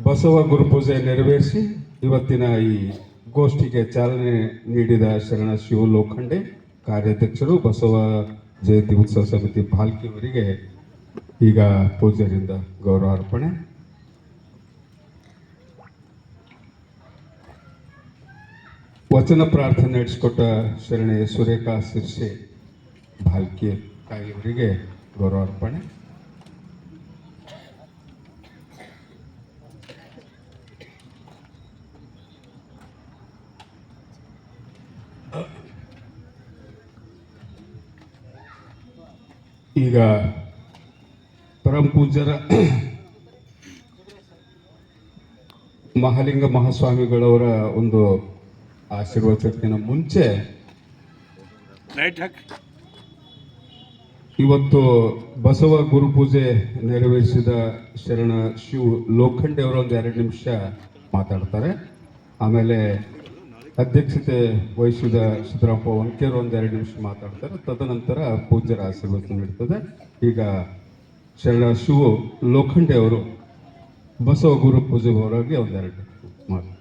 ಬಸವ ಗುರುಪೂಜೆ ನೆರವೇರಿಸಿ ಇವತ್ತಿನ ಈ ಗೋಷ್ಠಿಗೆ ಚಾಲನೆ ನೀಡಿದ ಶರಣ ಶಿವ ಲೋಖಂಡೆ ಕಾರ್ಯಾಧ್ಯಕ್ಷರು ಬಸವ ಜಯಂತಿ ಉತ್ಸವ ಸಮಿತಿ ಭಾಲ್ಕಿ ಅವರಿಗೆ ಈಗ ಪೂಜ್ಯರಿಂದ ಗೌರವಾರ್ಪಣೆ. ವಚನ ಪ್ರಾರ್ಥನೆ ನಡೆಸಿಕೊಟ್ಟ ಶರಣೆ ಸುರೇಖಾ ಸಿರ್ಸೆ ಭಾಲ್ಕಿ ತಾಯಿಯವರಿಗೆ ಗೌರವಾರ್ಪಣೆ. ಈಗ ಪರಮ ಪೂಜ್ಯರ ಮಹಾಲಿಂಗ ಮಹಾಸ್ವಾಮಿಗಳವರ ಒಂದು ಆಶೀರ್ವಚನಕ್ಕಿಂತ ಮುಂಚೆ ಇವತ್ತು ಬಸವ ಗುರುಪೂಜೆ ನೆರವೇರಿಸಿದ ಶರಣ ಶಿವ ಲೋಖಂಡೆ ಅವರು ಒಂದು 2 ನಿಮಿಷ ಮಾತಾಡ್ತಾರೆ. ಆಮೇಲೆ ಅಧ್ಯಕ್ಷತೆ ವಹಿಸಿದ ಸಿದ್ದರಾಮಪ್ಪ ವಂಕೇರು ಒಂದು 2 ನಿಮಿಷ ಮಾತಾಡ್ತಾರೆ. ತದನಂತರ ಪೂಜ್ಯರ ಆಶೀರ್ವಚನ ನೀಡ್ತದೆ. ಈಗ ಶರಣ ಶಿವ ಲೋಖಂಡೆ ಅವರು ಬಸವ ಗುರುಪೂಜೆ ಅವರಿಗೆ ಒಂದು 2 ಮಾತು.